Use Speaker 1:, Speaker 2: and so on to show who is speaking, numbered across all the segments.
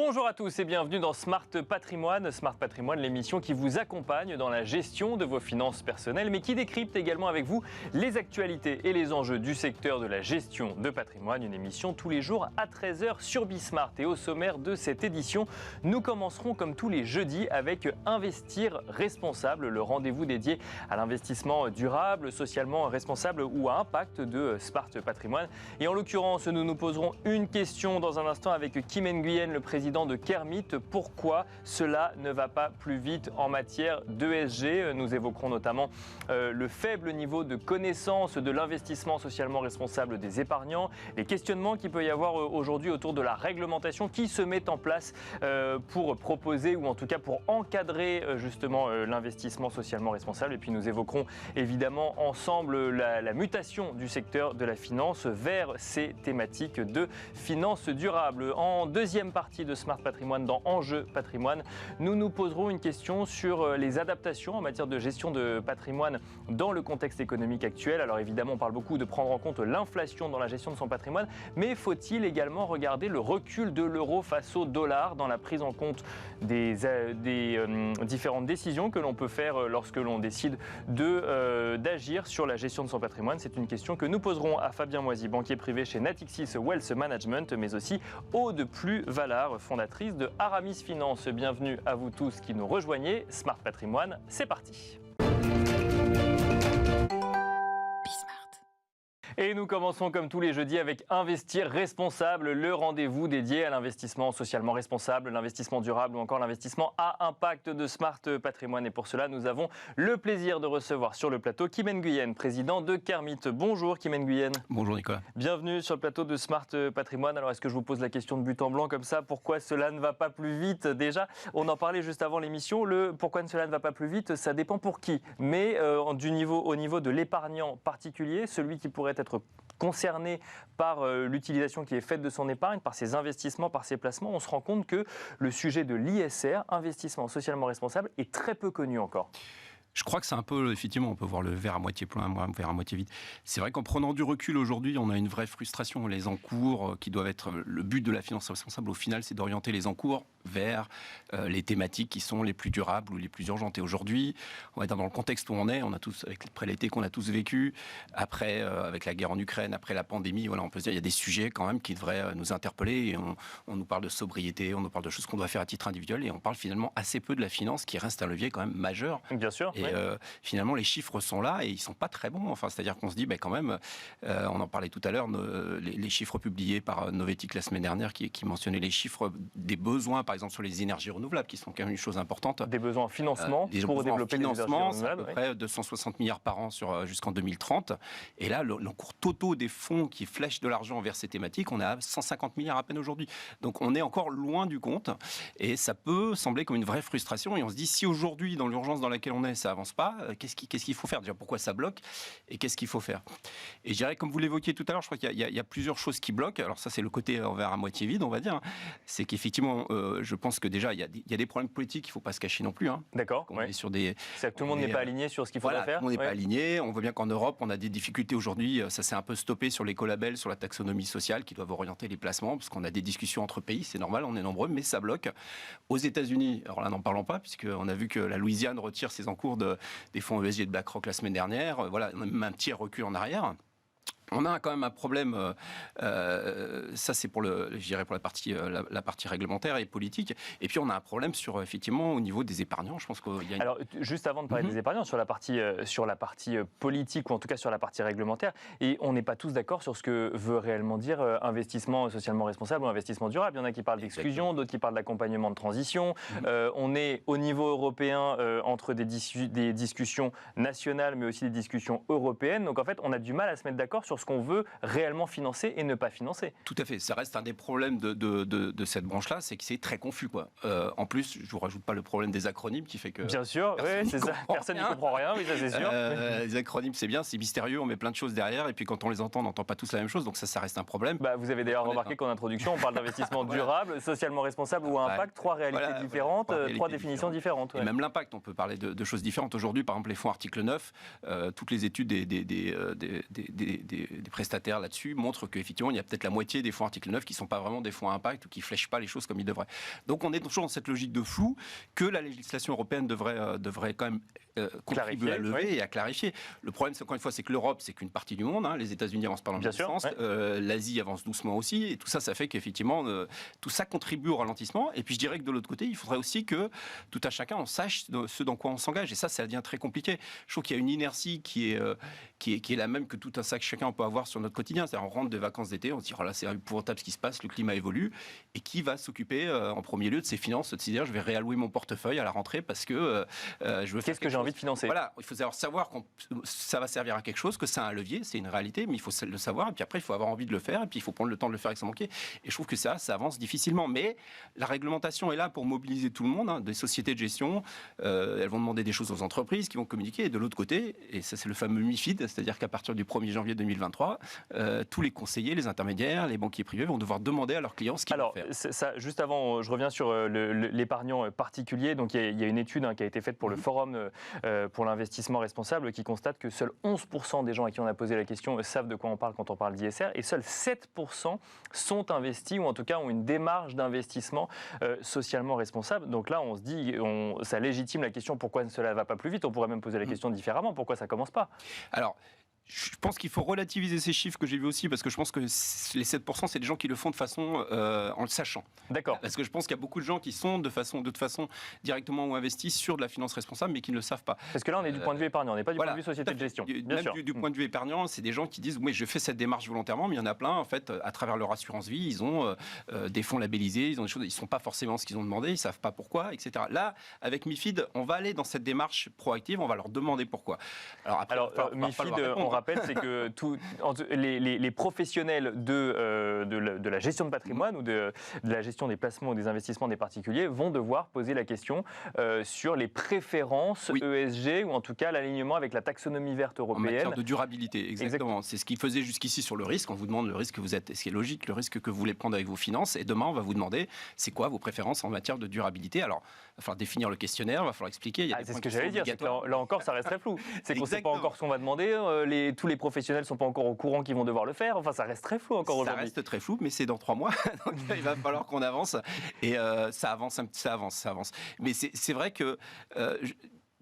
Speaker 1: Bonjour à tous et bienvenue dans Smart Patrimoine. Smart Patrimoine, l'émission qui vous accompagne dans la gestion de vos finances personnelles, mais qui décrypte également avec vous les actualités et les enjeux du secteur de la gestion de patrimoine. Une émission tous les jours à 13h sur Bismart. Et au sommaire de cette édition, nous commencerons comme tous les jeudis avec Investir responsable, le rendez-vous dédié à l'investissement durable, socialement responsable ou à impact de Smart Patrimoine. Et en l'occurrence, nous nous poserons une question dans un instant avec Kim Nguyen, le président de Kermit. Pourquoi cela ne va pas plus vite en matière d'ESG? Nous évoquerons notamment le faible niveau de connaissance de l'investissement socialement responsable des épargnants, les questionnements qu'il peut y avoir aujourd'hui autour de la réglementation qui se met en place pour proposer ou en tout cas pour encadrer justement l'investissement socialement responsable. Et puis nous évoquerons évidemment ensemble la mutation du secteur de la finance vers ces thématiques de finance durable. En deuxième partie de Smart Patrimoine, dans Enjeux Patrimoine, nous nous poserons une question sur les adaptations en matière de gestion de patrimoine dans le contexte économique actuel. Alors évidemment, on parle beaucoup de prendre en compte l'inflation dans la gestion de son patrimoine, mais faut-il également regarder le recul de l'euro face au dollar dans la prise en compte des différentes décisions que l'on peut faire lorsque l'on décide d'agir sur la gestion de son patrimoine? C'est une question que nous poserons à Fabien Moisy, banquier privé chez Natixis Wealth Management, mais aussi Aude Plus-Vallard, fondatrice de Aramis Finance. Bienvenue à vous tous qui nous rejoignez. Smart Patrimoine, c'est parti. Et nous commençons comme tous les jeudis avec Investir responsable, le rendez-vous dédié à l'investissement socialement responsable, l'investissement durable ou encore l'investissement à impact de Smart Patrimoine. Et pour cela, nous avons le plaisir de recevoir sur le plateau Kim Nguyen, président de Kermit. Bonjour Kim Nguyen.
Speaker 2: Bonjour Nicolas.
Speaker 1: Bienvenue sur le plateau de Smart Patrimoine. Alors est-ce que je vous pose la question de but en blanc comme ça? Pourquoi cela ne va pas plus vite? Déjà, on en parlait juste avant l'émission. Le pourquoi cela ne va pas plus vite, ça dépend pour qui. Mais au niveau de l'épargnant particulier, celui qui pourrait être concerné par l'utilisation qui est faite de son épargne, par ses investissements, par ses placements, on se rend compte que le sujet de l'ISR, investissement socialement responsable, est très peu connu encore.
Speaker 2: Je crois que c'est un peu, effectivement, on peut voir le verre à moitié plein, le verre à moitié vide. C'est vrai qu'en prenant du recul aujourd'hui, on a une vraie frustration. Les encours qui doivent être le but de la finance responsable, au final, c'est d'orienter les encours vers les thématiques qui sont les plus durables ou les plus urgentes. Et aujourd'hui, on va dire dans le contexte où on est, après l'été qu'on a tous vécu, après avec la guerre en Ukraine, après la pandémie, voilà, on peut se dire il y a des sujets quand même qui devraient nous interpeller. Et on nous parle de sobriété, on nous parle de choses qu'on doit faire à titre individuel, et on parle finalement assez peu de la finance, qui reste un levier quand même majeur.
Speaker 1: Bien sûr.
Speaker 2: Et finalement, les chiffres sont là et ils sont pas très bons. Enfin, c'est-à-dire qu'on se dit, quand même, on en parlait tout à l'heure, les chiffres publiés par Novetic la semaine dernière qui mentionnaient les chiffres des besoins, par exemple sur les énergies renouvelables, qui sont quand même une chose importante.
Speaker 1: Des besoins en financement pour développer les énergies renouvelables.
Speaker 2: C'est à peu près 260 milliards par an jusqu'en 2030. Et là, l'encours total des fonds qui flèchent de l'argent vers ces thématiques, on a 150 milliards à peine aujourd'hui. Donc on est encore loin du compte. Et ça peut sembler comme une vraie frustration. Et on se dit, si aujourd'hui, dans l'urgence dans laquelle on est, ça avance pas, qu'est-ce qu'il faut faire? Déjà, pourquoi ça bloque et qu'est-ce qu'il faut faire? Et je dirais, comme vous l'évoquiez tout à l'heure, je crois qu'il y a plusieurs choses qui bloquent. Alors ça, c'est le côté verre à moitié vide, on va dire. C'est qu'effectivement, je pense que déjà, il y a des problèmes politiques, il ne faut pas se cacher non plus.
Speaker 1: D'accord.
Speaker 2: On est sur des...
Speaker 1: C'est que tout le monde n'est pas aligné sur ce qu'il faudrait faire.
Speaker 2: Tout le monde n'est pas aligné. On voit bien qu'en Europe, on a des difficultés aujourd'hui. Ça s'est un peu stoppé sur l'écolabel, sur la taxonomie sociale qui doivent orienter les placements, parce qu'on a des discussions entre pays. C'est normal, on est nombreux, mais ça bloque. Aux États-Unis, alors là, n'en parlons pas, puisqu'on a vu que la Louisiane retire ses encours des fonds ESG de BlackRock la semaine dernière. Voilà, on a même un petit recul en arrière. On a quand même un problème, ça c'est pour la partie réglementaire et politique. Et puis on a un problème effectivement au niveau des épargnants. Je pense qu'il y a
Speaker 1: Alors juste avant de parler des épargnants, sur la partie politique ou en tout cas sur la partie réglementaire, et on n'est pas tous d'accord sur ce que veut réellement dire investissement socialement responsable ou investissement durable. Il y en a qui parlent d'exclusion, d'autres qui parlent d'accompagnement de transition. On est au niveau européen entre des discussions nationales mais aussi des discussions européennes. Donc en fait on a du mal à se mettre d'accord sur ce qu'on veut réellement financer et ne pas financer.
Speaker 2: Tout à fait. Ça reste un des problèmes de cette branche-là, c'est que c'est très confus, quoi. En plus, je ne vous rajoute pas le problème des acronymes qui fait que...
Speaker 1: Bien sûr, oui, c'est ça. Personne n'y comprend rien, oui, ça c'est sûr.
Speaker 2: Les acronymes, c'est bien, c'est mystérieux, on met plein de choses derrière, et puis quand on les entend, on n'entend pas tous la même chose, donc ça reste un problème.
Speaker 1: Vous avez d'ailleurs remarqué qu'en introduction, on parle d'investissement durable, socialement responsable ou à impact, trois réalités différentes, trois définitions différentes.
Speaker 2: Et même l'impact, on peut parler de choses différentes. Aujourd'hui, par exemple, les fonds article 9, toutes les études des des prestataires là-dessus montrent qu'effectivement, il y a peut-être la moitié des fonds article 9 qui ne sont pas vraiment des fonds à impact ou qui ne flèchent pas les choses comme ils devraient. Donc on est toujours dans cette logique de flou que la législation européenne devrait quand même contribuer à lever et à clarifier. Le problème, c'est encore une fois, c'est que l'Europe, c'est qu'une partie du monde. Les États-Unis avancent pas dans le même sens. L'Asie avance doucement aussi. Et tout ça, ça fait qu'effectivement, tout ça contribue au ralentissement. Et puis je dirais que de l'autre côté, il faudrait aussi que tout à chacun, on sache ce dans quoi on s'engage. Et ça devient très compliqué. Je trouve qu'il y a une inertie qui est la même que tout un sac chacun peut avoir sur notre quotidien. C'est-à-dire, on rentre des vacances d'été, on se dit, oh là, c'est épouvantable ce qui se passe, le climat évolue. Et qui va s'occuper en premier lieu de ses finances, de se dire, je vais réallouer mon portefeuille à la rentrée parce que je veux faire.
Speaker 1: Qu'est-ce que j'ai envie de financer ?
Speaker 2: Voilà, il faut savoir que ça va servir à quelque chose, que c'est un levier, c'est une réalité, mais il faut le savoir. Et puis après, il faut avoir envie de le faire, et puis il faut prendre le temps de le faire avec son banquier. Et je trouve que ça avance difficilement. Mais la réglementation est là pour mobiliser tout le monde, des sociétés de gestion. Elles vont demander des choses aux entreprises qui vont communiquer. Et de l'autre côté, et ça c'est le fameux MiFID, c'est-à-dire qu'à partir du 1er janvier 2023, tous les conseillers, les intermédiaires, les banquiers privés vont devoir demander à leurs clients ce qu'ils vont faire.
Speaker 1: Ça, juste avant, je reviens sur l'épargnant particulier. Donc il y a une étude qui a été faite pour le Forum pour l'investissement responsable qui constate que seuls 11% des gens à qui on a posé la question savent de quoi on parle quand on parle d'ISR et seuls 7% sont investis ou en tout cas ont une démarche d'investissement socialement responsable. Donc là, on se dit, ça légitime la question pourquoi cela ne va pas plus vite. On pourrait même poser la question différemment, pourquoi ça ne commence pas ?
Speaker 2: Alors, je pense qu'il faut relativiser ces chiffres que j'ai vus aussi, parce que je pense que les 7%, c'est des gens qui le font de façon en le sachant.
Speaker 1: D'accord.
Speaker 2: Parce que je pense qu'il y a beaucoup de gens qui sont de toute façon directement ou investis sur de la finance responsable, mais qui ne le savent pas.
Speaker 1: Parce que là, on est du point de vue épargnant, on n'est pas du point de vue société de gestion.
Speaker 2: Du point de vue épargnant, c'est des gens qui disent, oui, je fais cette démarche volontairement, mais il y en a plein, en fait, à travers leur assurance vie, ils ont des fonds labellisés, ils ont des choses, ils ne sont pas forcément ce qu'ils ont demandé, ils ne savent pas pourquoi, etc. Là, avec MiFID, on va aller dans cette démarche proactive, on va leur demander pourquoi.
Speaker 1: Alors MiFID, on rappelle, c'est que les professionnels de la gestion de patrimoine ou de la gestion des placements ou des investissements des particuliers vont devoir poser la question sur les préférences ESG ou en tout cas l'alignement avec la taxonomie verte européenne.
Speaker 2: En matière de durabilité, exactement. C'est ce qu'ils faisaient jusqu'ici sur le risque. On vous demande le risque que vous êtes, ce qui est logique, le risque que vous voulez prendre avec vos finances. Et demain, on va vous demander c'est quoi vos préférences en matière de durabilité. Alors, il va falloir définir le questionnaire, il va falloir expliquer. Il y a des
Speaker 1: c'est
Speaker 2: points
Speaker 1: ce que
Speaker 2: qui
Speaker 1: j'allais
Speaker 2: sont
Speaker 1: dire. C'est que là encore, ça reste très flou. C'est qu'on ne sait pas encore ce qu'on va demander. Tous les professionnels ne sont pas encore au courant qu'ils vont devoir le faire. Enfin, ça reste très flou encore aujourd'hui.
Speaker 2: Ça reste très flou, mais c'est dans 3 mois. Donc, il va falloir qu'on avance. Et ça avance. Mais c'est vrai que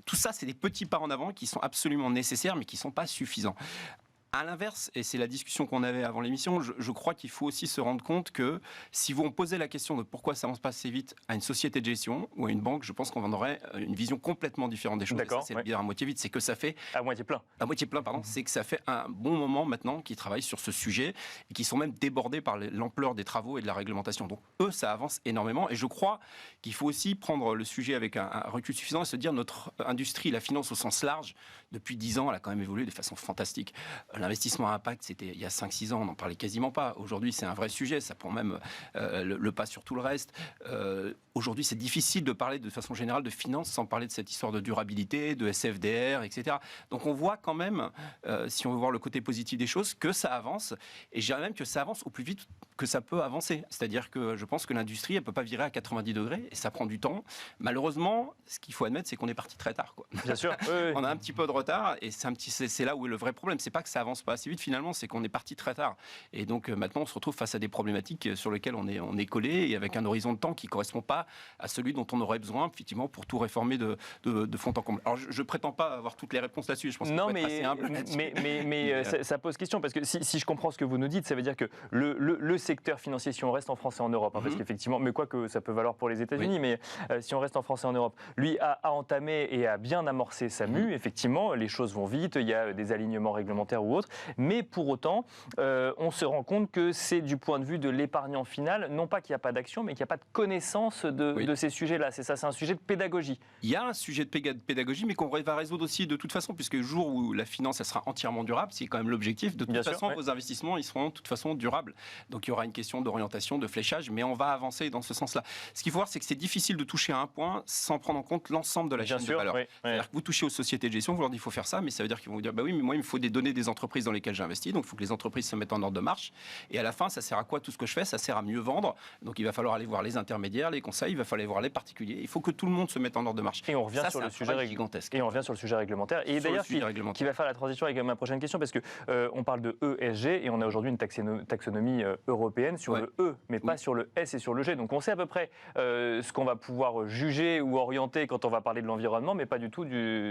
Speaker 2: tout ça, c'est des petits pas en avant qui sont absolument nécessaires, mais qui ne sont pas suffisants. À l'inverse, et c'est la discussion qu'on avait avant l'émission, je crois qu'il faut aussi se rendre compte que si vous posez la question de pourquoi ça avance pas assez vite à une société de gestion ou à une banque, je pense qu'on en aurait une vision complètement différente des choses.
Speaker 1: D'accord,
Speaker 2: et ça, c'est le bière à moitié vide, c'est que ça fait...
Speaker 1: À moitié plein.
Speaker 2: À moitié plein, pardon. C'est que ça fait un bon moment maintenant qu'ils travaillent sur ce sujet et qu'ils sont même débordés par l'ampleur des travaux et de la réglementation. Donc eux, ça avance énormément et je crois qu'il faut aussi prendre le sujet avec un recul suffisant et se dire notre industrie, la finance au sens large, depuis 10 ans, elle a quand même évolué de façon fantastique. L'investissement à impact, c'était il y a 5-6 ans, on n'en parlait quasiment pas. Aujourd'hui, c'est un vrai sujet, ça prend même le pas sur tout le reste. Aujourd'hui, c'est difficile de parler de façon générale de finance sans parler de cette histoire de durabilité, de SFDR, etc. Donc on voit quand même, si on veut voir le côté positif des choses, que ça avance. Et je dirais même que ça avance au plus vite que ça peut avancer. C'est-à-dire que je pense que l'industrie, elle ne peut pas virer à 90 degrés et ça prend du temps. Malheureusement, ce qu'il faut admettre, c'est qu'on est parti très tard, quoi.
Speaker 1: Bien sûr.
Speaker 2: On a un petit peu de retard et c'est là où est le vrai problème. C'est pas que ça avance pas assez vite finalement, c'est qu'on est parti très tard. Et donc maintenant, on se retrouve face à des problématiques sur lesquelles on est collé et avec un horizon de temps qui correspond pas à celui dont on aurait besoin effectivement pour tout réformer de fond en comble. Alors je prétends pas avoir toutes les réponses là-dessus. Je pense qu'il faut être assez humble là-dessus.
Speaker 1: Mais ça pose question parce que si je comprends ce que vous nous dites, ça veut dire que le secteur financier, si on reste en France et en Europe, parce qu'effectivement, mais quoi que ça peut valoir pour les États-Unis, mais si on reste en France et en Europe, lui a entamé et a bien amorcé sa mue. Effectivement, les choses vont vite, il y a des alignements réglementaires ou autres, mais pour autant, on se rend compte que c'est du point de vue de l'épargnant final, non pas qu'il n'y a pas d'action, mais qu'il n'y a pas de connaissance de ces sujets-là. C'est ça, c'est un sujet de pédagogie.
Speaker 2: Il y a un sujet de pédagogie, mais qu'on va résoudre aussi de toute façon, puisque le jour où la finance elle sera entièrement durable, c'est quand même l'objectif. De toute façon, vos investissements, ils seront de toute façon durables. Donc il y y aura une question d'orientation, de fléchage, mais on va avancer dans ce sens-là. Ce qu'il faut voir, c'est que c'est difficile de toucher à un point sans prendre en compte l'ensemble de la chaîne de valeur. C'est-à-dire que vous touchez aux sociétés de gestion, vous leur dites qu'il faut faire ça, mais ça veut dire qu'ils vont vous dire, bah oui, mais moi, il me faut des données des entreprises dans lesquelles j'investis, donc il faut que les entreprises se mettent en ordre de marche. Et à la fin, ça sert à quoi tout ce que je fais? Ça sert à mieux vendre. Donc il va falloir aller voir les intermédiaires, les conseils, il va falloir voir les particuliers. Il faut que tout le monde se mette en ordre de marche.
Speaker 1: Et on revient sur le sujet gigantesque. Et on revient sur le sujet réglementaire. Et d'ailleurs, qui va faire la transition avec ma prochaine question, parce que on parle de ESG et on a aujourd'hui une taxonomie européenne sur le E, mais pas sur le S et sur le G. Donc on sait à peu près ce qu'on va pouvoir juger ou orienter quand on va parler de l'environnement, mais pas du tout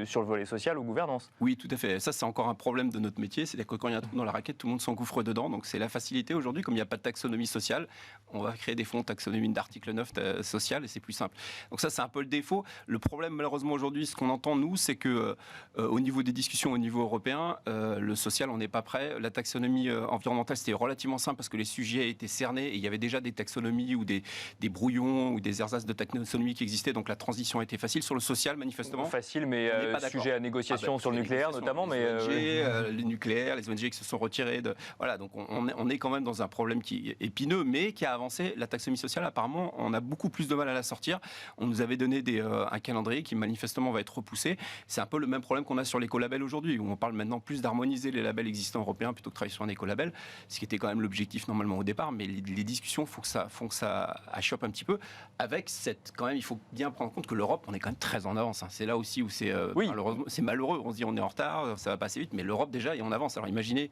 Speaker 1: sur le volet social ou gouvernance.
Speaker 2: Oui, tout à fait. Ça, c'est encore un problème de notre métier. C'est-à-dire que quand il y a un trou dans la raquette, tout le monde s'engouffre dedans. Donc c'est la facilité aujourd'hui. Comme il n'y a pas de taxonomie sociale, on va créer des fonds taxonomie d'article 9 social et c'est plus simple. Donc ça, c'est un peu le défaut. Le problème, malheureusement, aujourd'hui, ce qu'on entend, nous, c'est que au niveau des discussions au niveau européen, le social, on n'est pas prêt. La taxonomie environnementale, c'était relativement simple parce que les sujets étaient cernés et il y avait déjà des taxonomies ou des brouillons ou des ersatz de taxonomie qui existaient. Donc la transition était facile. Sur le social, manifestement.
Speaker 1: Facile, mais sujet à négociation sur le nucléaire, notamment.
Speaker 2: Les ONG, les nucléaires, les ONG qui se sont retirés de. Voilà, donc on est quand même dans un problème qui est épineux, mais qui a avancé. La taxonomie sociale, apparemment, on a beaucoup plus de mal à la sortir. On nous avait donné un calendrier qui manifestement va être repoussé. C'est un peu le même problème qu'on a sur l'écolabel aujourd'hui, où on parle maintenant plus d'harmoniser les labels existants européens plutôt que de travailler sur un écolabel, ce qui était quand même l'objectif normalement au départ. Mais les discussions font que ça achoppe un petit peu. Avec quand même, il faut bien prendre en compte que l'Europe, on est quand même très en avance. C'est là aussi où c'est malheureux. On se dit on est en retard, ça va passer vite, mais l'Europe déjà est en avance. Alors imaginez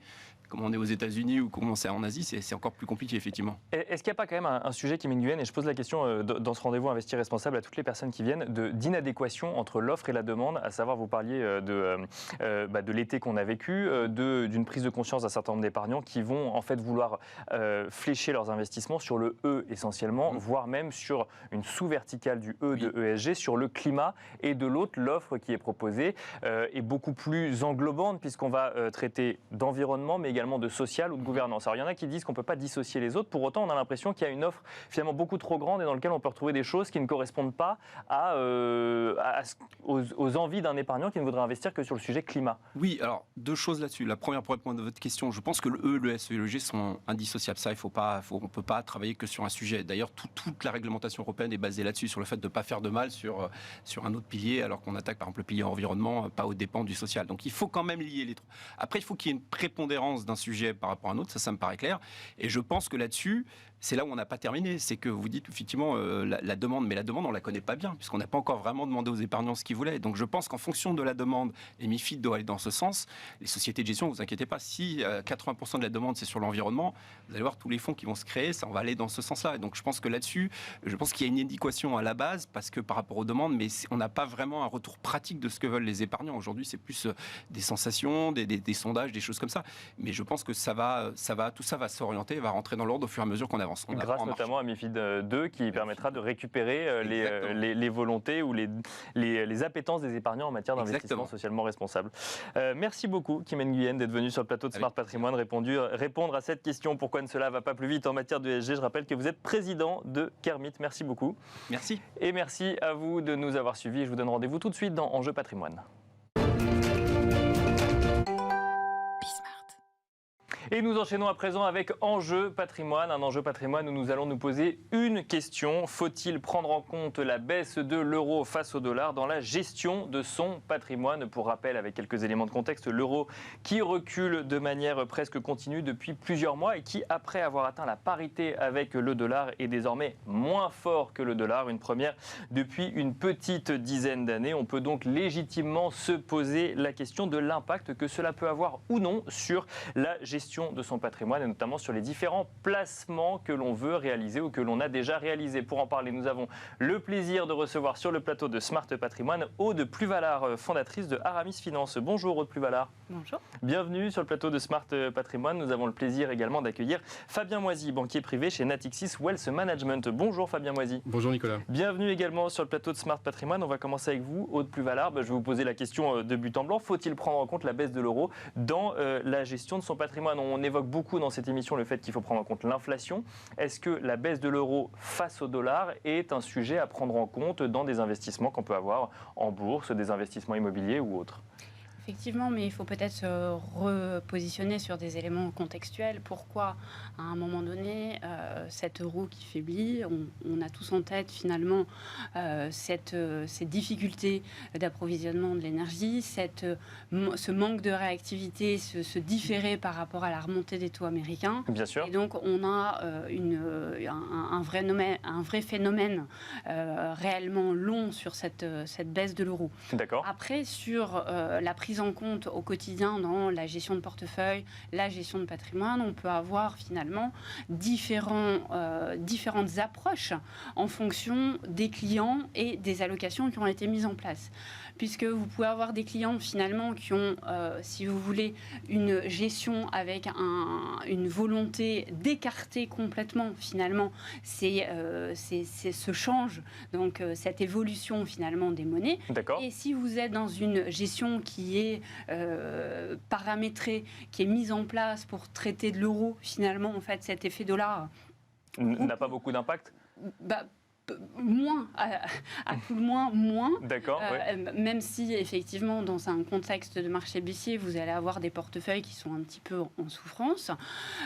Speaker 2: comment on est aux États-Unis ou comment c'est en Asie, c'est encore plus compliqué effectivement.
Speaker 1: Est-ce qu'il n'y a pas quand même un sujet qui m'inguène, et je pose la question dans ce rendez-vous Investir Responsable à toutes les personnes qui viennent, d'inadéquation entre l'offre et la demande, à savoir vous parliez de l'été qu'on a vécu, d'une prise de conscience d'un certain nombre d'épargnants qui vont en fait vouloir flécher leurs investissements sur le E essentiellement, voire même sur une sous-verticale du E de ESG, sur le climat, et de l'autre, l'offre qui est proposée est beaucoup plus englobante puisqu'on va traiter d'environnement mais également de social ou de gouvernance. Alors il y en a qui disent qu'on ne peut pas dissocier les autres, pour autant on a l'impression qu'il y a une offre finalement beaucoup trop grande et dans laquelle on peut retrouver des choses qui ne correspondent pas aux envies d'un épargnant qui ne voudrait investir que sur le sujet climat.
Speaker 2: Oui, alors deux choses là-dessus. La première, pour répondre à votre question, je pense que le E, le S et le G sont indissociables. Ça, on ne peut pas travailler que sur un sujet. D'ailleurs, toute la réglementation européenne est basée là-dessus, sur le fait de ne pas faire de mal sur un autre pilier, alors qu'on attaque par exemple le pilier environnement, pas aux dépens du social. Donc il faut quand même lier les trois. Après, il faut qu'il y ait une prépondérance d'un sujet par rapport à un autre, ça me paraît clair. Et je pense que là-dessus, c'est là où on n'a pas terminé. C'est que vous dites effectivement la demande, mais la demande, on ne la connaît pas bien, puisqu'on n'a pas encore vraiment demandé aux épargnants ce qu'ils voulaient. Donc je pense qu'en fonction de la demande, et MiFID doit aller dans ce sens, les sociétés de gestion, ne vous inquiétez pas, si 80% de la demande c'est sur l'environnement, vous allez voir tous les fonds qui vont se créer, ça on va aller dans ce sens-là. Et donc je pense que là-dessus, je pense qu'il y a une éducation à la base, parce que par rapport aux demandes, mais on n'a pas vraiment un retour pratique de ce que veulent les épargnants. Aujourd'hui, c'est plus des sensations, des sondages, des choses comme ça. Mais je pense que tout ça va s'orienter, va rentrer dans l'ordre au fur et à mesure qu'on avance.
Speaker 1: Grâce notamment à MiFID 2 qui permettra de récupérer les volontés ou les appétences des épargnants en matière d'investissement socialement responsable. Merci beaucoup Kim Nguyen d'être venu sur le plateau de Smart Patrimoine répondre à cette question, pourquoi cela ne va pas plus vite en matière d'ESG. Je rappelle que vous êtes président de Kermit. Merci beaucoup.
Speaker 2: Merci.
Speaker 1: Et merci à vous de nous avoir suivis. Je vous donne rendez-vous tout de suite dans Enjeu Patrimoine. Et nous enchaînons à présent avec Enjeu Patrimoine, un enjeu patrimoine où nous allons nous poser une question. Faut-il prendre en compte la baisse de l'euro face au dollar dans la gestion de son patrimoine? Pour rappel, avec quelques éléments de contexte, l'euro qui recule de manière presque continue depuis plusieurs mois et qui, après avoir atteint la parité avec le dollar, est désormais moins fort que le dollar, une première depuis une petite dizaine d'années. On peut donc légitimement se poser la question de l'impact que cela peut avoir ou non sur la gestion de son patrimoine et notamment sur les différents placements que l'on veut réaliser ou que l'on a déjà réalisés. Pour en parler, nous avons le plaisir de recevoir sur le plateau de Smart Patrimoine Aude Pluvallard, fondatrice de Aramis Finance. Bonjour Aude Pluvallard.
Speaker 3: Bonjour.
Speaker 1: Bienvenue sur le plateau de Smart Patrimoine. Nous avons le plaisir également d'accueillir Fabien Moisy, banquier privé chez Natixis Wealth Management. Bonjour Fabien Moisy.
Speaker 4: Bonjour Nicolas.
Speaker 1: Bienvenue également sur le plateau de Smart Patrimoine. On va commencer avec vous, Aude Pluvallard. Je vais vous poser la question de but en blanc. Faut-il prendre en compte la baisse de l'euro dans la gestion de son patrimoine? On évoque beaucoup dans cette émission le fait qu'il faut prendre en compte l'inflation. Est-ce que la baisse de l'euro face au dollar est un sujet à prendre en compte dans des investissements qu'on peut avoir en bourse, des investissements immobiliers ou autres?
Speaker 3: Effectivement, mais il faut peut-être se repositionner sur des éléments contextuels. Pourquoi, à un moment donné, cet euro qui faiblit, on a tous en tête finalement ces difficultés d'approvisionnement de l'énergie, ce manque de réactivité, ce différé par rapport à la remontée des taux américains.
Speaker 1: Bien sûr.
Speaker 3: Et donc, on a un vrai phénomène réellement long sur cette baisse de l'euro.
Speaker 1: D'accord.
Speaker 3: Après, sur la prise en compte au quotidien dans la gestion de portefeuille, la gestion de patrimoine, on peut avoir finalement différentes approches en fonction des clients et des allocations qui ont été mises en place. Puisque vous pouvez avoir des clients finalement qui ont, si vous voulez, une gestion avec une volonté d'écarter complètement finalement ce change, donc cette évolution finalement des monnaies.
Speaker 1: D'accord.
Speaker 3: Et si vous êtes dans une gestion qui est paramétrée, qui est mise en place pour traiter de l'euro, finalement, en fait, cet effet dollar
Speaker 1: n'a pas beaucoup d'impact.
Speaker 3: Moins, à tout le moins moins.
Speaker 1: D'accord. Ouais.
Speaker 3: Même si effectivement dans un contexte de marché baissier, vous allez avoir des portefeuilles qui sont un petit peu en souffrance,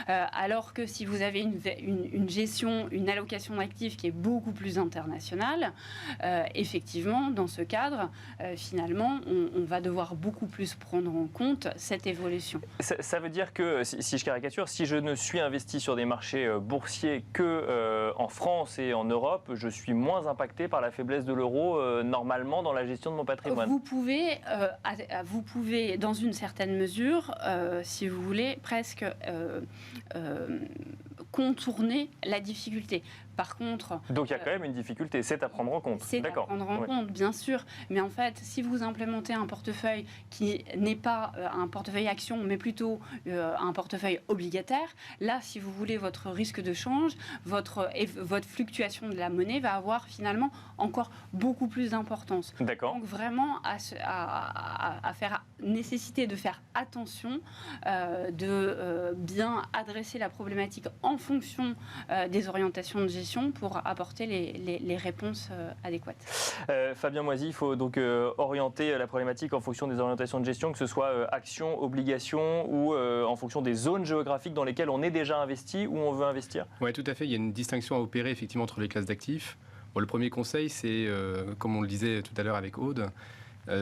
Speaker 3: alors que si vous avez une gestion, une allocation d'actifs qui est beaucoup plus internationale, effectivement dans ce cadre, finalement, on va devoir beaucoup plus prendre en compte cette évolution.
Speaker 1: Ça veut dire que, si je caricature, si je ne suis investi sur des marchés boursiers que en France et en Europe, je suis moins impacté par la faiblesse de l'euro normalement dans la gestion de mon patrimoine.
Speaker 3: Vous pouvez dans une certaine mesure, si vous voulez, presque contourner la difficulté. Par contre...
Speaker 1: Donc il y a quand même une difficulté, c'est à prendre en compte.
Speaker 3: C'est à prendre en compte, bien sûr. Mais en fait, si vous implémentez un portefeuille qui n'est pas un portefeuille action, mais plutôt un portefeuille obligataire, là, si vous voulez, votre risque de change, votre fluctuation de la monnaie va avoir finalement encore beaucoup plus d'importance.
Speaker 1: D'accord.
Speaker 3: Donc vraiment, nécessité de faire attention, de bien adresser la problématique en fonction des orientations de gestion pour apporter les réponses adéquates.
Speaker 1: Fabien Moisy, il faut donc orienter la problématique en fonction des orientations de gestion, que ce soit action, obligation ou en fonction des zones géographiques dans lesquelles on est déjà investi ou on veut investir.
Speaker 2: Oui, tout à fait. Il y a une distinction à opérer effectivement entre les classes d'actifs. Bon, le premier conseil, c'est, comme on le disait tout à l'heure avec Aude,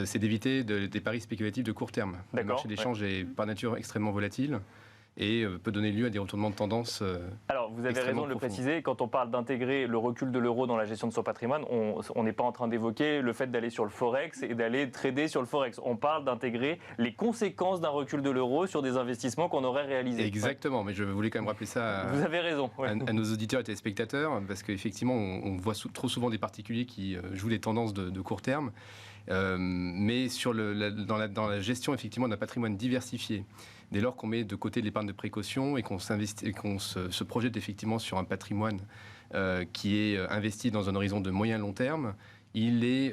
Speaker 2: c'est d'éviter des paris spéculatifs de court terme. Le marché des changes est par nature extrêmement volatile et peut donner lieu à des retournements de tendance.
Speaker 1: Alors, vous avez raison de le préciser, quand on parle d'intégrer le recul de l'euro dans la gestion de son patrimoine, on n'est pas en train d'évoquer le fait d'aller sur le Forex et d'aller trader sur le Forex. On parle d'intégrer les conséquences d'un recul de l'euro sur des investissements qu'on aurait réalisés.
Speaker 2: Exactement, mais je voulais quand même rappeler ça
Speaker 1: vous avez raison,
Speaker 2: à nos auditeurs et téléspectateurs, parce qu'effectivement, on voit trop souvent des particuliers qui jouent les tendances de court terme. Mais dans la gestion effectivement d'un patrimoine diversifié, dès lors qu'on met de côté l'épargne de précaution et qu'on se projette effectivement sur un patrimoine qui est investi dans un horizon de moyen long terme, il est,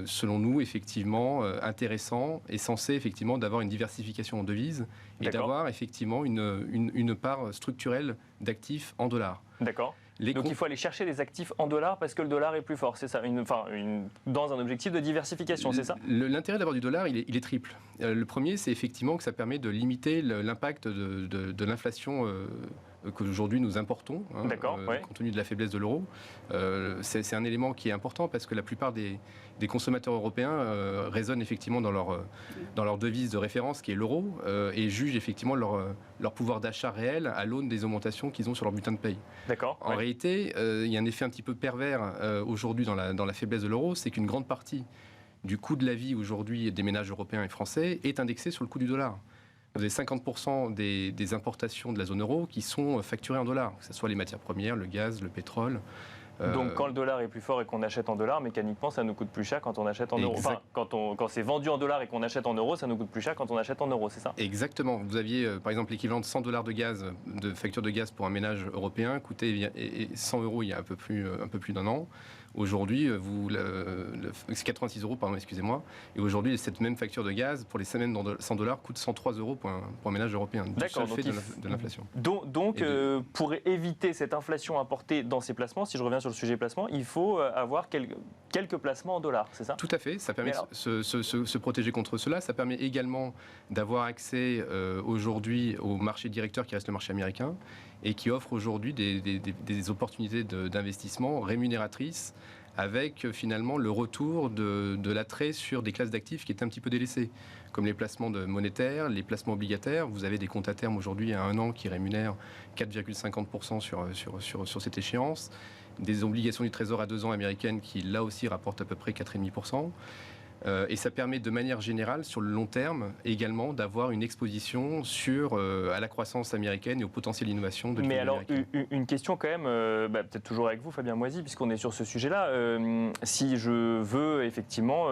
Speaker 2: selon nous, effectivement intéressant et censé effectivement d'avoir une diversification en devises et d'avoir effectivement une part structurelle d'actifs en dollars.
Speaker 1: D'accord. Donc il faut aller chercher des actifs en dollars parce que le dollar est plus fort, c'est ça, dans un objectif de diversification, c'est ça?
Speaker 2: L'intérêt d'avoir du dollar, il est triple. Le premier, c'est effectivement que ça permet de limiter l'impact de l'inflation qu'aujourd'hui nous importons, compte tenu de la faiblesse de l'euro. C'est un élément qui est important parce que la plupart des consommateurs européens raisonnent effectivement dans leur devise de référence qui est l'euro et jugent effectivement leur pouvoir d'achat réel à l'aune des augmentations qu'ils ont sur leur butin de paye. En réalité, il y a un effet un petit peu pervers aujourd'hui dans la faiblesse de l'euro, c'est qu'une grande partie du coût de la vie aujourd'hui des ménages européens et français est indexé sur le coût du dollar. Vous avez 50% des importations de la zone euro qui sont facturées en dollars, que ce soit les matières premières, le gaz, le pétrole.
Speaker 1: Donc quand le dollar est plus fort et qu'on achète en dollars, mécaniquement ça nous coûte plus cher quand on achète en euros. Enfin, quand c'est vendu en dollars et qu'on achète en euros, ça nous coûte plus cher quand on achète en euros, c'est ça?
Speaker 2: Exactement. Vous aviez par exemple l'équivalent de $100 de facture de gaz pour un ménage européen, coûtait 100 € il y a un peu plus d'un an. Aujourd'hui, c'est 86 euros, pardon, excusez-moi. Et aujourd'hui, cette même facture de gaz pour les semaines dans 100 $ coûte 103 euros pour un ménage européen.
Speaker 1: D'accord.
Speaker 2: Donc, de l'inflation.
Speaker 1: Donc pour éviter cette inflation importée dans ces placements, si je reviens sur le sujet placement, il faut avoir quelques placements en dollars, c'est ça?
Speaker 2: Tout à fait. Ça permet de se protéger contre cela. Ça permet également d'avoir accès aujourd'hui au marché directeur qui reste le marché américain et qui offre aujourd'hui des opportunités d'investissement rémunératrices avec finalement le retour de l'attrait sur des classes d'actifs qui étaient un petit peu délaissées, comme les placements monétaires, les placements obligataires. Vous avez des comptes à terme aujourd'hui à 1 an qui rémunèrent 4,50% sur cette échéance, des obligations du Trésor à 2 ans américaines qui là aussi rapportent à peu près 4,5%. Et ça permet de manière générale, sur le long terme, également d'avoir une exposition à la croissance américaine et au potentiel d'innovation de l'économie américaine.
Speaker 1: Mais alors, une question quand même, peut-être toujours avec vous, Fabien Moisy, puisqu'on est sur ce sujet-là. Si je veux effectivement,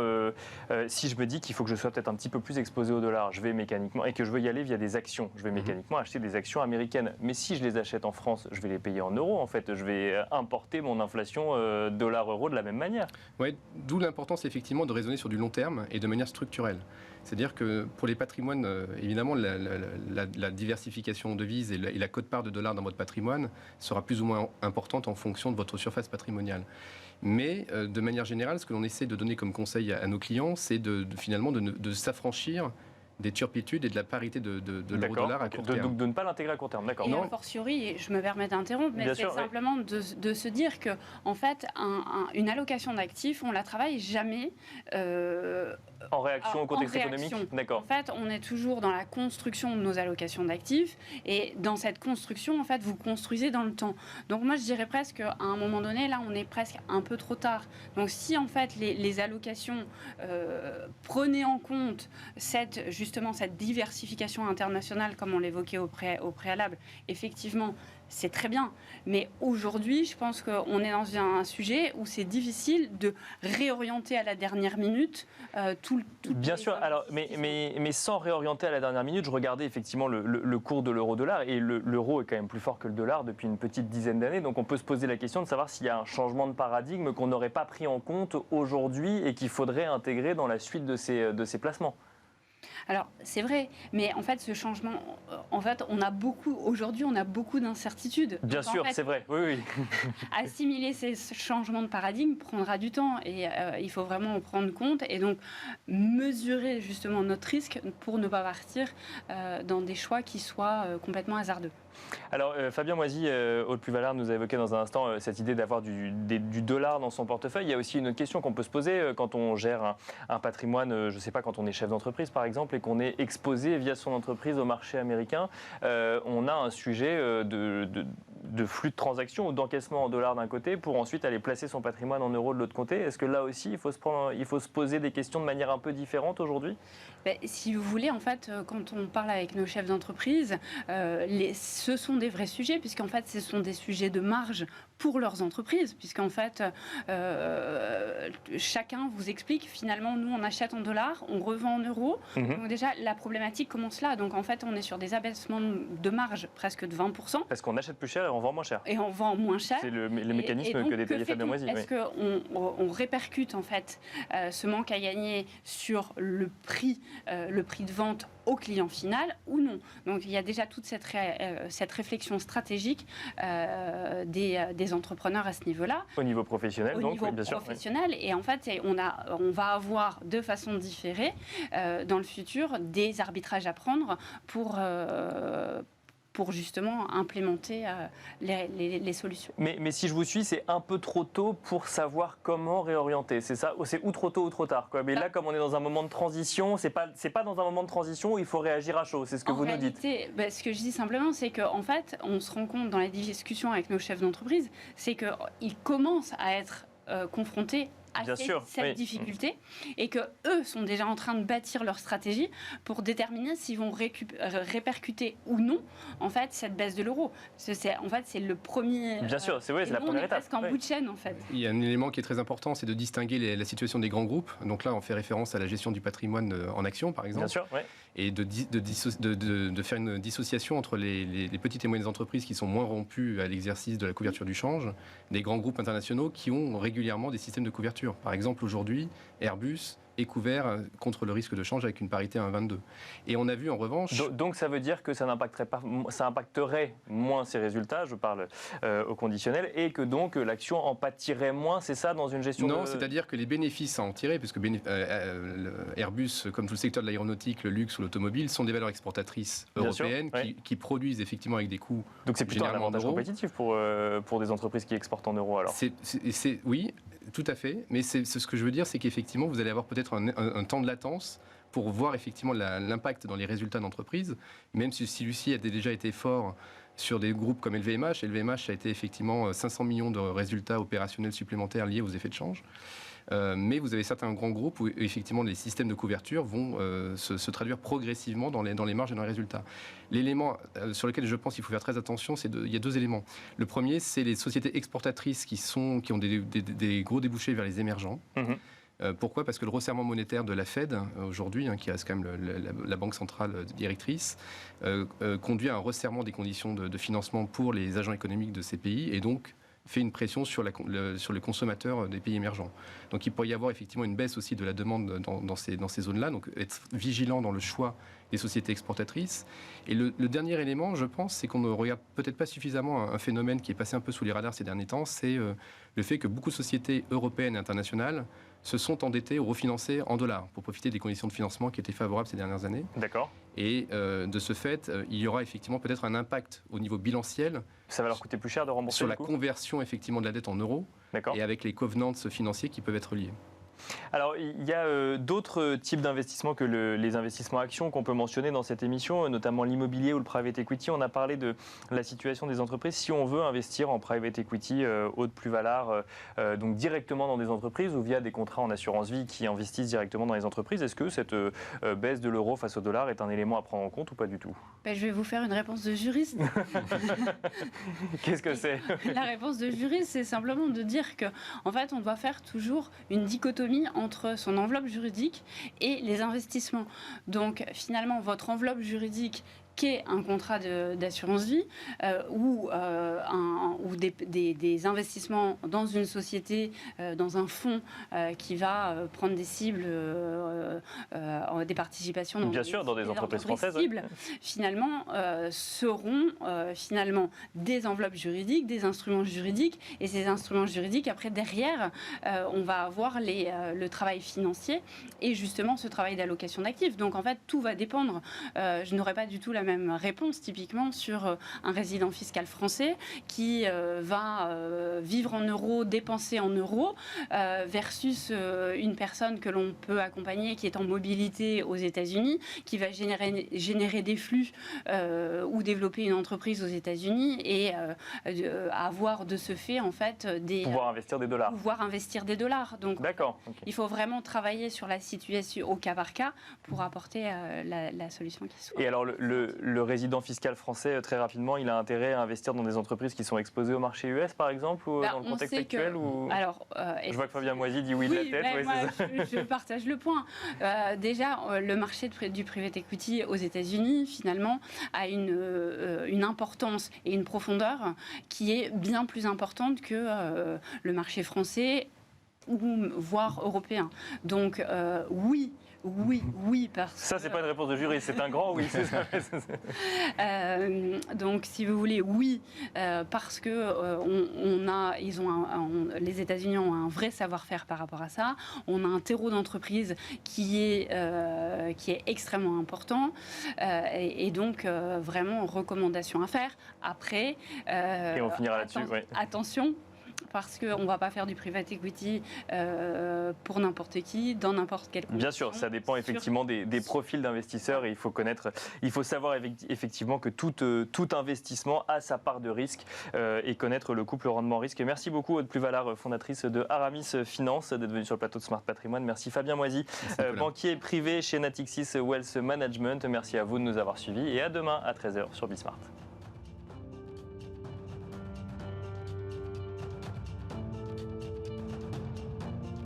Speaker 1: si je me dis qu'il faut que je sois peut-être un petit peu plus exposé au dollar, je vais mécaniquement, et que je veux y aller via des actions, je vais mécaniquement acheter des actions américaines. Mais si je les achète en France, je vais les payer en euros, en fait. Je vais importer mon inflation dollar-euro de la même manière.
Speaker 2: Oui, d'où l'importance effectivement de raisonner sur du long terme et de manière structurelle. C'est-à-dire que pour les patrimoines, évidemment, la diversification de devises et la quote-part de dollars dans votre patrimoine sera plus ou moins importante en fonction de votre surface patrimoniale. Mais de manière générale, ce que l'on essaie de donner comme conseil à nos clients, c'est finalement de s'affranchir des turpitudes et de la parité de l'euro-dollar à court terme.
Speaker 1: De ne pas l'intégrer à court terme, d'accord.
Speaker 3: Et a fortiori, je me permets d'interrompre, mais c'est simplement de se dire que, en fait, une allocation d'actifs, on la travaille jamais
Speaker 1: en réaction au contexte économique. D'accord.
Speaker 3: En fait, on est toujours dans la construction de nos allocations d'actifs, et dans cette construction, en fait, vous construisez dans le temps. Donc moi, je dirais presque qu'à un moment donné, là, on est presque un peu trop tard. Donc si, en fait, les allocations prenaient en compte justement cette diversification internationale, comme on l'évoquait au préalable, effectivement, c'est très bien. Mais aujourd'hui, je pense qu'on est dans un sujet où c'est difficile de réorienter à la dernière minute tout.
Speaker 1: Bien sûr. Alors, mais sans réorienter à la dernière minute, je regardais effectivement le cours de l'euro-dollar, et l'euro est quand même plus fort que le dollar depuis une petite dizaine d'années. Donc on peut se poser la question de savoir s'il y a un changement de paradigme qu'on n'aurait pas pris en compte aujourd'hui et qu'il faudrait intégrer dans la suite de ces placements.
Speaker 3: Alors, c'est vrai, mais en fait, ce changement, aujourd'hui, on a beaucoup d'incertitudes.
Speaker 1: Bien sûr, c'est vrai, oui.
Speaker 3: Assimiler ces changements de paradigme prendra du temps, et il faut vraiment en prendre compte, et donc mesurer justement notre risque pour ne pas partir dans des choix qui soient complètement hasardeux.
Speaker 1: Alors, Fabien Moisy, Aude Puyvalard nous a évoqué dans un instant cette idée d'avoir du dollar dans son portefeuille. Il y a aussi une autre question qu'on peut se poser quand on gère un patrimoine, je ne sais pas, quand on est chef d'entreprise par exemple, et qu'on est exposé via son entreprise au marché américain. On a un sujet de flux de transactions ou d'encaissement en dollars d'un côté pour ensuite aller placer son patrimoine en euros de l'autre côté. Est-ce que là aussi, il faut se poser des questions de manière un peu différente aujourd'hui ?
Speaker 3: Si vous voulez, en fait, quand on parle avec nos chefs d'entreprise, ce sont des vrais sujets, puisqu'en fait, ce sont des sujets de marge pour leurs entreprises, puisqu'en fait, chacun vous explique, finalement, nous, on achète en dollars, on revend en euros. Donc déjà, la problématique commence là. Donc en fait, on est sur des abaissements de marge presque de 20%.
Speaker 1: Parce qu'on achète plus cher et on vend moins cher.
Speaker 3: Et on vend moins cher.
Speaker 1: C'est le mécanisme que détaillait Fabien Moisy.
Speaker 3: Est-ce qu'on répercute, en fait, ce manque à gagner sur le prix de vente au client final ou non? Donc il y a déjà toute cette réflexion stratégique des entrepreneurs à ce niveau-là.
Speaker 1: Au niveau professionnel, donc, bien sûr.
Speaker 3: Professionnel, et en fait, on va avoir de façon différée dans le futur des arbitrages à prendre pour justement implémenter les solutions.
Speaker 1: Mais si je vous suis, c'est un peu trop tôt pour savoir comment réorienter. C'est ça, c'est ou trop tôt ou trop tard, quoi. Mais là, comme on est dans un moment de transition, c'est pas dans un moment de transition où il faut réagir à chaud. C'est ce que vous nous dites.
Speaker 3: Ce que je dis simplement, c'est qu'en fait, on se rend compte dans les discussions avec nos chefs d'entreprise, c'est qu'ils commencent à être confrontés cette difficulté et que eux sont déjà en train de bâtir leur stratégie pour déterminer s'ils vont répercuter ou non en fait cette baisse de l'euro. En fait, c'est le premier.
Speaker 1: Bien sûr, c'est la première étape.
Speaker 3: Presque en bout de chaîne en fait.
Speaker 4: Il y a un élément qui est très important, c'est de distinguer la situation des grands groupes. Donc là, on fait référence à la gestion du patrimoine en action, par exemple.
Speaker 1: Bien sûr, oui.
Speaker 4: Et de faire une dissociation entre les petites et moyennes entreprises qui sont moins rompues à l'exercice de la couverture du change, des grands groupes internationaux qui ont régulièrement des systèmes de couverture. Par exemple, aujourd'hui, Airbus est couvert contre le risque de change avec une parité à 1,22. Et on a vu en revanche...
Speaker 1: Donc ça veut dire que ça impacterait moins ses résultats, je parle au conditionnel, et que donc l'action en pâtirait moins, c'est ça, dans une gestion
Speaker 4: Non, c'est-à-dire que les bénéfices à en tirer, puisque Airbus, comme tout le secteur de l'aéronautique, le luxe ou l'automobile, sont des valeurs exportatrices européennes qui produisent effectivement avec des coûts.
Speaker 1: Donc c'est plutôt un avantage compétitif pour des entreprises qui exportent en euros alors.
Speaker 4: Oui, tout à fait, mais c'est ce que je veux dire, c'est qu'effectivement vous allez avoir peut-être un temps de latence pour voir effectivement l'impact dans les résultats d'entreprise, même si celui-ci a déjà été fort sur des groupes comme LVMH. LVMH a été effectivement 500 millions de résultats opérationnels supplémentaires liés aux effets de change. Mais vous avez certains grands groupes où effectivement les systèmes de couverture vont se traduire progressivement dans les marges et dans les résultats. L'élément sur lequel je pense qu'il faut faire très attention, il y a deux éléments. Le premier, c'est les sociétés exportatrices qui ont des gros débouchés vers les émergents. Pourquoi ? Parce que le resserrement monétaire de la Fed, aujourd'hui, qui reste quand même la banque centrale directrice, conduit à un resserrement des conditions de financement pour les agents économiques de ces pays et donc fait une pression sur les consommateurs des pays émergents. Donc il pourrait y avoir effectivement une baisse aussi de la demande dans ces zones-là, donc être vigilant dans le choix des sociétés exportatrices. Et le dernier élément, je pense, c'est qu'on ne regarde peut-être pas suffisamment un phénomène qui est passé un peu sous les radars ces derniers temps, c'est le fait que beaucoup de sociétés européennes et internationales se sont endettées ou refinancées en dollars pour profiter des conditions de financement qui étaient favorables ces dernières années.
Speaker 1: D'accord.
Speaker 4: Et de ce fait, il y aura effectivement peut-être un impact au niveau bilanciel.
Speaker 1: Ça va leur coûter plus cher de rembourser
Speaker 4: sur la conversion effectivement de la dette en euros. Et avec les covenants financiers qui peuvent être liés.
Speaker 1: Alors, il y a d'autres types d'investissements que les investissements actions qu'on peut mentionner dans cette émission, notamment l'immobilier ou le private equity. On a parlé de la situation des entreprises. Si on veut investir en private equity haute plus-valeur, donc directement dans des entreprises ou via des contrats en assurance vie qui investissent directement dans les entreprises, est-ce que cette baisse de l'euro face au dollar est un élément à prendre en compte ou pas du tout ?
Speaker 3: Je vais vous faire une réponse de juriste.
Speaker 1: Qu'est-ce que c'est ?
Speaker 3: La réponse de juriste, c'est simplement de dire que, en fait, on doit faire toujours une dichotomie entre son enveloppe juridique et les investissements. Donc, finalement, votre enveloppe juridique qu'est un contrat d'assurance vie ou des investissements dans une société, dans un fonds qui va prendre des cibles, des participations
Speaker 1: dans des entreprises françaises
Speaker 3: cibles, finalement, seront finalement des enveloppes juridiques, des instruments juridiques, et ces instruments juridiques, après, derrière, on va avoir le travail financier et justement ce travail d'allocation d'actifs. Donc, en fait, tout va dépendre. Je n'aurais pas du tout la même réponse typiquement sur un résident fiscal français qui va vivre en euros, dépenser en euros versus une personne que l'on peut accompagner qui est en mobilité aux États-Unis, qui va générer des flux ou développer une entreprise aux États-Unis et avoir de ce fait en fait
Speaker 1: pouvoir investir des dollars.
Speaker 3: Pouvoir investir des dollars. Donc il faut vraiment travailler sur la situation au cas par cas pour apporter la solution qui soit.
Speaker 1: Et alors le résident fiscal français, très rapidement, il a intérêt à investir dans des entreprises qui sont exposées au marché US, par exemple, ou dans le contexte actuel je vois que Fabien Moisy dit oui de la tête.
Speaker 3: Moi, je partage le point. Déjà, le marché du private equity aux États-Unis, finalement, a une importance et une profondeur qui est bien plus importante que le marché français ou voire européen. Donc, oui, parce que...
Speaker 1: Ça, c'est pas une réponse de juriste, c'est un grand oui, c'est ça.
Speaker 3: Donc, si vous voulez, oui, parce que les États-Unis ont un vrai savoir-faire par rapport à ça. On a un terreau d'entreprise qui est extrêmement important. Et donc, vraiment, recommandation à faire. Après,
Speaker 1: et on finira là-dessus.
Speaker 3: Attention. parce qu'on ne va pas faire du private equity pour n'importe qui, dans n'importe quelle condition.
Speaker 1: Bien sûr, ça dépend effectivement des profils d'investisseurs et il faut savoir effectivement que tout investissement a sa part de risque et connaître le couple rendement-risque. Merci beaucoup Aude Pluvalard, fondatrice de Aramis Finance, d'être venue sur le plateau de Smart Patrimoine. Merci Fabien Moisy, banquier privé chez Natixis Wealth Management. Merci à vous de nous avoir suivis et à demain à 13h sur Bismart.